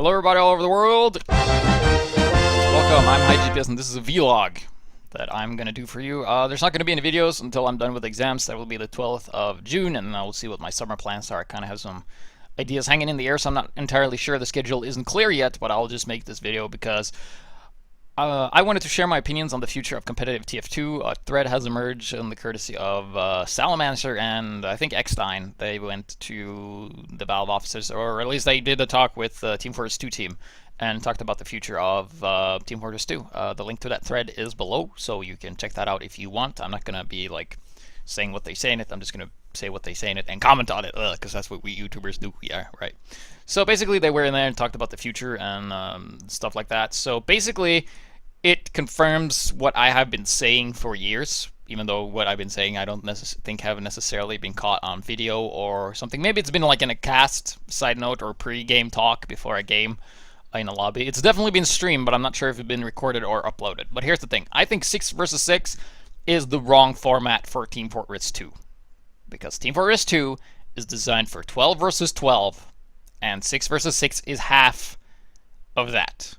Hello everybody all over the world! Welcome, I'm HiGPS and this is a vlog that I'm going to do for you. There's not going to be any videos until I'm done with exams. That will be the 12th of June, and I will see what my summer plans are. I kind of have some ideas hanging in the air, so I'm not entirely sure. The schedule isn't clear yet, but I'll just make this video because I wanted to share my opinions on the future of competitive TF2. A thread has emerged in the courtesy of Salamancer and I think Eckstein. They went to the Valve offices, or at least they did a talk with Team Fortress 2 team and talked about the future of Team Fortress 2. The link to that thread is below, so you can check that out if you want. I'm not going to be like saying what they say in it. I'm just going to say what they say in it and comment on it, because that's what we YouTubers do. Yeah, right. So basically they were in there and talked about the future and stuff like that. So basically it confirms what I have been saying for years, even though what I've been saying I don't think have necessarily been caught on video or something. Maybe it's been like in a cast, side note, or pre-game talk before a game in a lobby. It's definitely been streamed, but I'm not sure if it's been recorded or uploaded. But here's the thing. I think 6 versus 6 is the wrong format for Team Fortress 2. Because Team Fortress 2 is designed for 12 versus 12, and 6 versus 6 is half of that.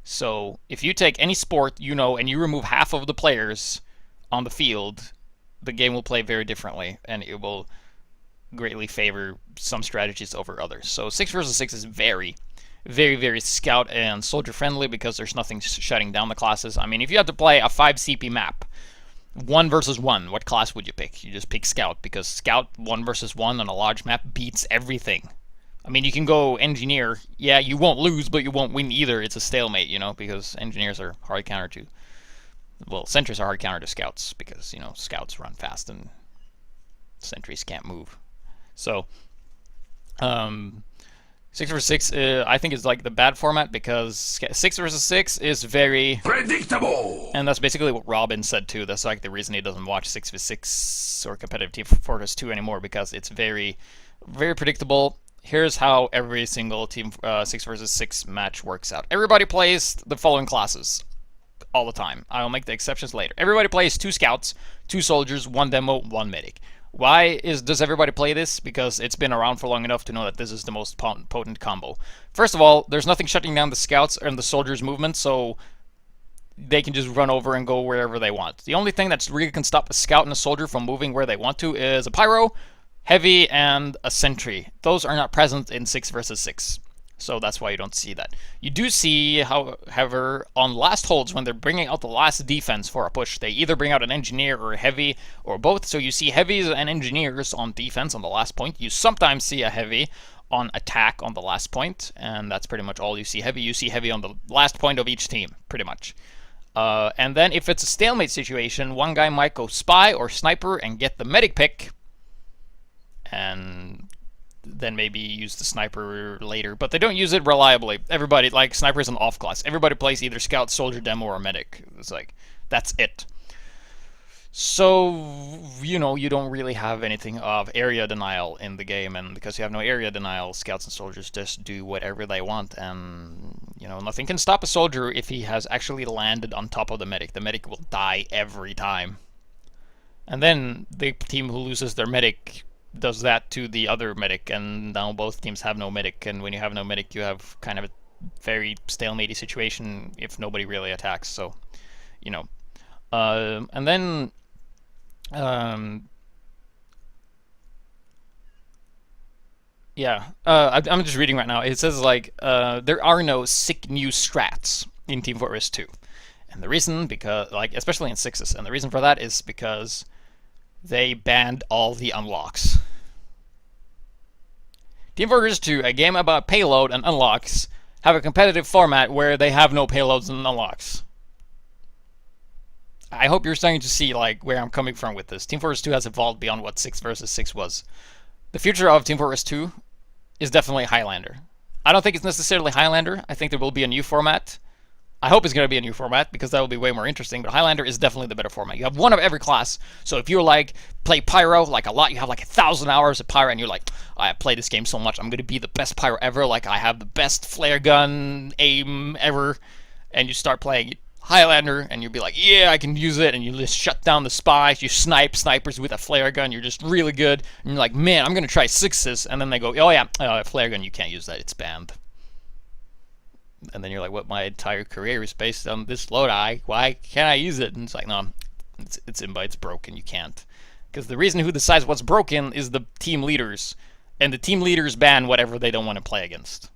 So if you take any sport, you know, and you remove half of the players on the field, the game will play very differently, and it will greatly favor some strategies over others. So 6 versus 6 is very, very scout and soldier friendly because there's nothing shutting down the classes. I mean, if you had to play a 5 CP map, 1 versus 1, what class would you pick? You just pick Scout, because Scout 1 versus 1 on a large map beats everything. I mean, you can go Engineer. Yeah, you won't lose, but you won't win either. It's a stalemate, you know, because Engineers are hard counter to... Well, Sentries are hard counter to Scouts, because, you know, Scouts run fast and Sentries can't move. So, 6 versus 6, I think is like the bad format, because 6 versus 6 is very predictable, and that's basically what Robin said too. That's like the reason he doesn't watch 6 vs 6 or competitive Team Fortress 2 anymore, because it's very predictable. Here's how every single team 6 versus 6 match works out. Everybody plays the following classes all the time. I'll make the exceptions later. Everybody plays 2 scouts, 2 soldiers, 1 demo, 1 medic. Why does everybody play this? Because it's been around for long enough to know that this is the most potent combo. First of all, there's nothing shutting down the scouts and the soldiers' movement, so they can just run over and go wherever they want. The only thing that really can stop a scout and a soldier from moving where they want to is a pyro, heavy, and a sentry. Those are not present in 6 versus 6. So that's why you don't see that. You do see, however, on last holds, when they're bringing out the last defense for a push, they either bring out an engineer or a heavy, or both. So you see heavies and engineers on defense on the last point. You sometimes see a heavy on attack on the last point, and that's pretty much all you see heavy. You see heavy on the last point of each team, pretty much. And then if it's a stalemate situation, one guy might go spy or sniper and get the medic pick, and then maybe use the sniper later, but they don't use it reliably. Everybody, like, sniper is an off class. Everybody plays either scout, soldier, demo, or medic. It's like, that's it. So, you know, you don't really have anything of area denial in the game, and because you have no area denial, scouts and soldiers just do whatever they want, and, you know, nothing can stop a soldier if he has actually landed on top of the medic. The medic will die every time. And then the team who loses their medic does that to the other medic, and now both teams have no medic, and when you have no medic you have kind of a very stalemate situation if nobody really attacks. So, you know, and then yeah, I'm just reading right now. It says like there are no sick new strats in Team Fortress 2, and the reason, because like especially in 6s, and the reason for that is because they banned all the unlocks. Team Fortress 2, a game about payload and unlocks, have a competitive format where they have no payloads and unlocks. I hope you're starting to see like where I'm coming from with this. Team Fortress 2 has evolved beyond what 6 versus 6 was. The future of Team Fortress 2 is definitely Highlander. I don't think it's necessarily Highlander. I think there will be a new format. I hope it's going to be a new format, because that will be way more interesting, but Highlander is definitely the better format. You have one of every class, so if you're like, play Pyro like a lot, you have like 1,000 hours of Pyro, and you're like, I play this game so much, I'm going to be the best Pyro ever, like I have the best flare gun aim ever, and you start playing Highlander, and you'll be like, yeah, I can use it, and you just shut down the spies, you snipe snipers with a flare gun, you're just really good, and you're like, man, I'm going to try 6s, and then they go, oh yeah, flare gun, you can't use that, it's banned. And then you're like, what? My entire career is based on this Lodi. Why can't I use it? And it's like, no, it's broken. You can't. Because the reason who decides what's broken is the team leaders. And the team leaders ban whatever they don't want to play against.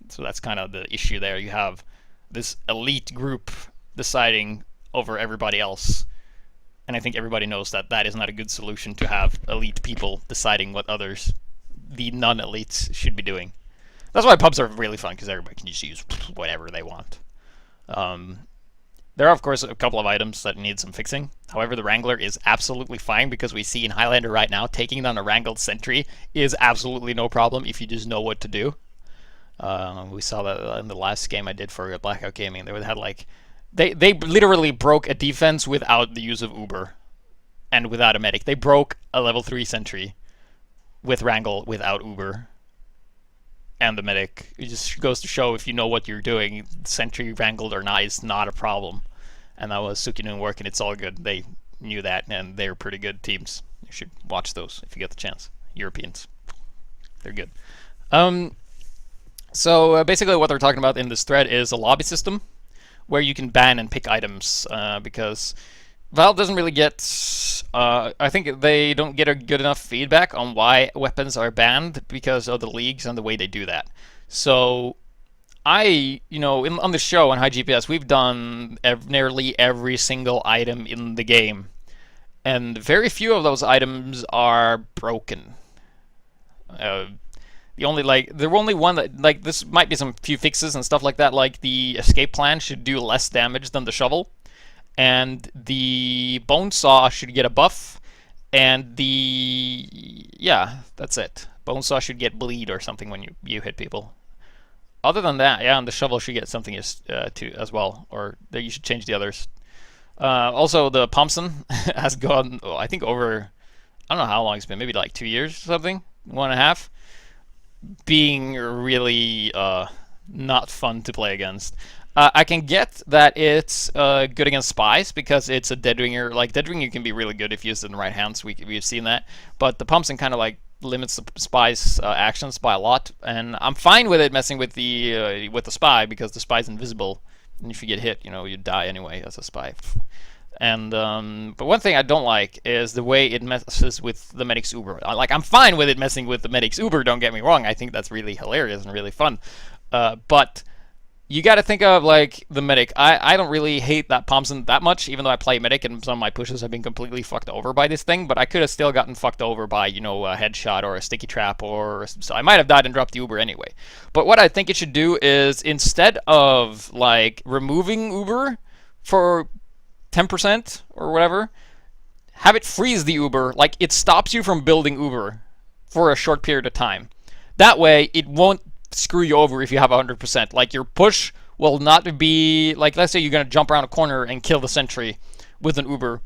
So that's kind of the issue there. You have this elite group deciding over everybody else. And I think everybody knows that that is not a good solution, to have elite people deciding what others, the non-elites, should be doing. That's why pubs are really fun, because everybody can just use whatever they want. There are, of course, a couple of items that need some fixing. However, the Wrangler is absolutely fine, because we see in Highlander right now, taking down a Wrangled sentry is absolutely no problem if you just know what to do. We saw that in the last game I did for Blackout Gaming. They had like... They literally broke a defense without the use of Uber and without a medic. They broke a level 3 sentry with Wrangle without Uber and the medic. It just goes to show, if you know what you're doing, sentry wrangled or not is not a problem. And that was Sukinoon work, and it's all good. They knew that, and they're pretty good teams. You should watch those if you get the chance. Europeans. They're good. So basically what they're talking about in this thread is a lobby system where you can ban and pick items, because Valve doesn't really get... I think they don't get a good enough feedback on why weapons are banned because of the leagues and the way they do that. So on the show on High GPS, we've done nearly every single item in the game, and very few of those items are broken. The only one that, this might be some few fixes and stuff like that, like the escape plan should do less damage than the shovel, and the bone saw should get a buff, and that's it. Bone saw should get bleed or something when you hit people. Other than that, and the shovel should get something as well, or you should change the others. Also, the Thompson has gone, I think, over, I don't know how long it's been, maybe like 2 years or something, 1.5, being really not fun to play against. I can get that it's good against spies because it's a Deadringer. Like, Deadringer can be really good if used in the right hands. We've seen that. But the Pumpson kind of like limits the spy's actions by a lot. And I'm fine with it messing with the spy because the spy's invisible. And if you get hit, you die anyway as a spy. And but one thing I don't like is the way it messes with the medic's Uber. I'm fine with it messing with the medic's Uber, don't get me wrong. I think that's really hilarious and really fun. But you got to think of like the medic. I don't really hate that Thompson that much, even though I play medic and some of my pushes have been completely fucked over by this thing. But I could have still gotten fucked over by a headshot or a sticky trap, so I might have died and dropped the Uber anyway. But what I think it should do is, instead of like removing Uber for 10% or whatever, have it freeze the Uber. Like, it stops you from building Uber for a short period of time. That way it won't screw you over if you have 100%. Like, your push will not be like, let's say you're going to jump around a corner and kill the sentry with an Uber.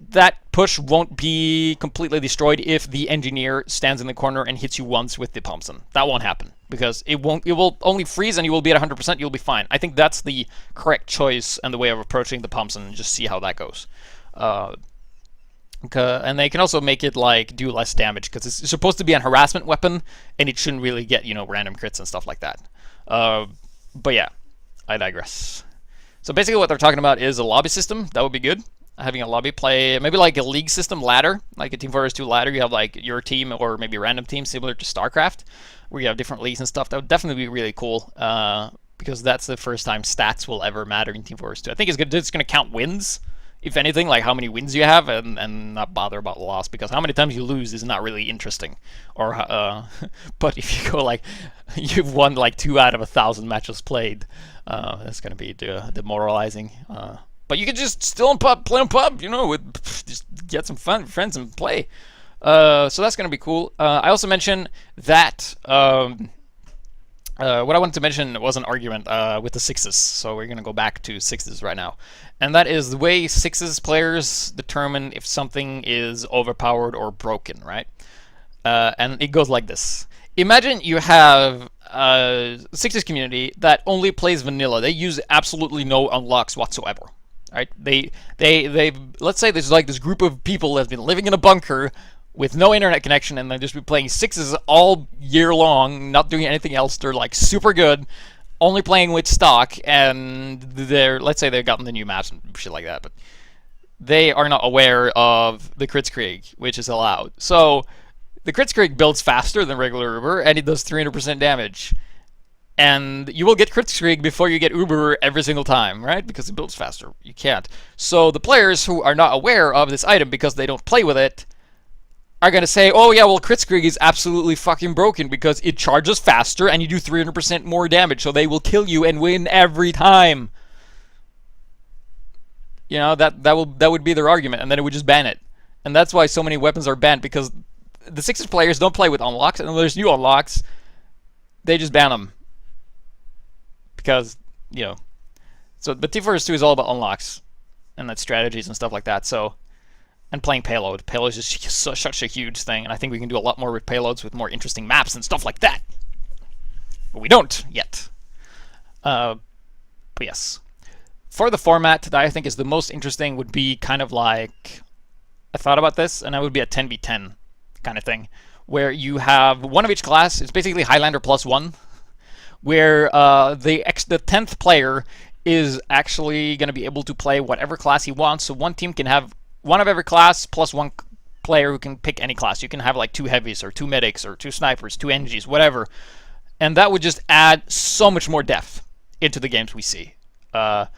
That push won't be completely destroyed if the engineer stands in the corner and hits you once with the Thompson. That won't happen because it will only freeze and you will be at 100%. You'll be fine. I think that's the correct choice and the way of approaching the Thompson, and just see how that goes. And they can also make it like do less damage because it's supposed to be a harassment weapon, and it shouldn't really get random crits and stuff like that. But yeah, I digress. So basically, what they're talking about is a lobby system. That would be good. Having a lobby play, maybe like a league system ladder, like a Team Fortress 2 ladder. You have like your team or maybe a random team similar to StarCraft, where you have different leagues and stuff. That would definitely be really cool, because that's the first time stats will ever matter in Team Fortress 2. I think it's good. It's going to count wins, if anything, like how many wins you have, and not bother about loss, because how many times you lose is not really interesting. Or but if you go like you've won like 2 out of 1,000 matches played, that's going to be demoralizing. But you can just still play on pub, just get some fun friends and play. So that's going to be cool. I also mentioned that what I wanted to mention was an argument with the sixes. So we're going to go back to sixes right now. And that is the way sixes players determine if something is overpowered or broken, right? And it goes like this. Imagine you have a sixes community that only plays vanilla. They use absolutely no unlocks whatsoever. Right? They let's say there's like this group of people that's been living in a bunker with no internet connection and then just be playing sixes all year long, not doing anything else. They're like super good, only playing with stock, and let's say they've gotten the new maps and shit like that, but they are not aware of the Kritzkrieg, which is allowed. So the Kritzkrieg builds faster than regular Uber, and it does 300% damage. And you will get Kritzkrieg before you get Uber every single time, right? Because it builds faster. You can't. So the players who are not aware of this item because they don't play with it are going to say, oh yeah, well, Kritzkrieg is absolutely fucking broken because it charges faster and you do 300% more damage, so they will kill you and win every time. You know, that would be their argument, and then it would just ban it. And that's why so many weapons are banned, because the Sixes players don't play with unlocks, and when there's new unlocks, they just ban them. Because, you know, so, but TF2 is all about unlocks and that strategies and stuff like that. So, and playing payload. Payload is just such a huge thing, and I think we can do a lot more with payloads with more interesting maps and stuff like that. But we don't yet. But yes, for the format that I think is the most interesting would be kind of like, I thought about this, and that would be a 10v10 kind of thing, where you have one of each class. It's basically Highlander +1. Where the 10th player is actually going to be able to play whatever class he wants. So one team can have one of every class plus one player who can pick any class. You can have like 2 heavies or 2 medics or 2 snipers, 2 NGs, whatever. And that would just add so much more depth into the games we see. But,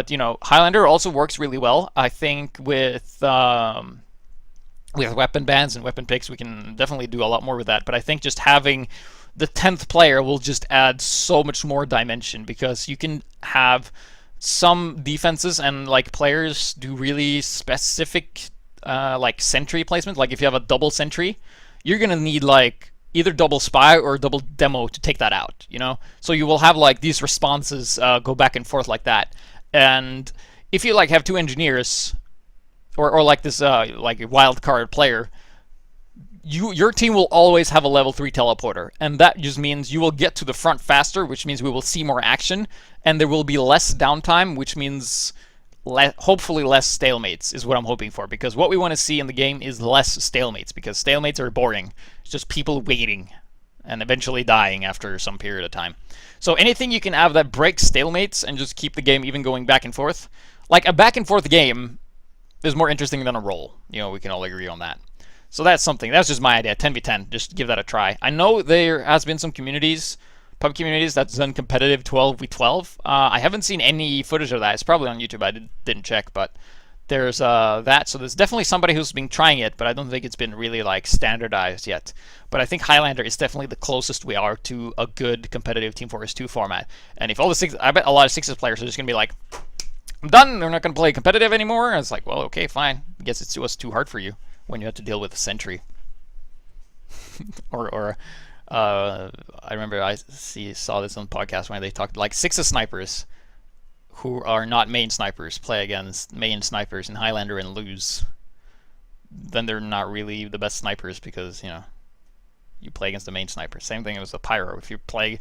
you know, Highlander also works really well. I think with weapon bans and weapon picks, we can definitely do a lot more with that. But I think just having the 10th player will just add so much more dimension, because you can have some defenses and like players do really specific like sentry placement. Like if you have a double sentry, you're gonna need like either double spy or double demo to take that out, you know? So you will have like these responses go back and forth like that. And if you like have 2 engineers or like this like a wild card player, your team will always have a level 3 teleporter, and that just means you will get to the front faster, which means we will see more action, and there will be less downtime, which means hopefully less stalemates is what I'm hoping for, because what we want to see in the game is less stalemates, because stalemates are boring. It's just people waiting and eventually dying after some period of time. So anything you can have that breaks stalemates and just keep the game even going back and forth. Like a back and forth game is more interesting than a roll. You know, we can all agree on that. So that's something. That's just my idea. 10v10. Just give that a try. I know there has been some communities, pub communities, that's done competitive 12v12. I haven't seen any footage of that. It's probably on YouTube. I didn't check, but there's that. So there's definitely somebody who's been trying it, but I don't think it's been really like standardized yet. But I think Highlander is definitely the closest we are to a good competitive Team Fortress 2 format. And if all the six, I bet a lot of Sixes players are just gonna be like, I'm done. They're not gonna play competitive anymore. And it's like, well, okay, fine. I guess it was too hard for you when you had to deal with a sentry. or I remember I saw this on the podcast when they talked like Sixes snipers who are not main snipers play against main snipers in Highlander and lose. Then they're not really the best snipers, because, you know, you play against the main sniper. Same thing as a pyro. If you play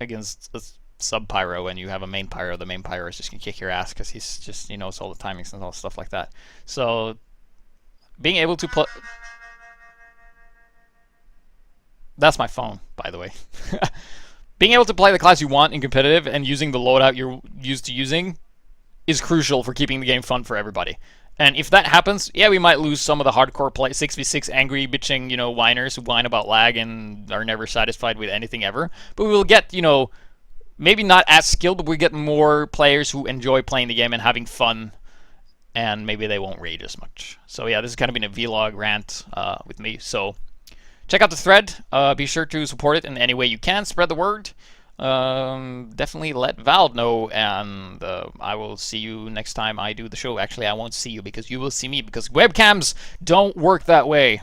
against a sub pyro and you have a main pyro, the main pyro is just gonna kick your ass because he's just, he knows all the timings and all stuff like that. So being able to play... That's my phone, by the way. Being able to play the class you want in competitive and using the loadout you're used to using is crucial for keeping the game fun for everybody. And if that happens, yeah, we might lose some of the hardcore play 6v6 angry bitching, you know, whiners who whine about lag and are never satisfied with anything ever. But we will get, you know, maybe not as skilled, but we get more players who enjoy playing the game and having fun, and maybe they won't rage as much. So yeah, this has kind of been a vlog rant with me. So check out the thread. Be sure to support it in any way you can. Spread the word. Definitely let Valve know, and I will see you next time I do the show. Actually, I won't see you because you will see me, because webcams don't work that way.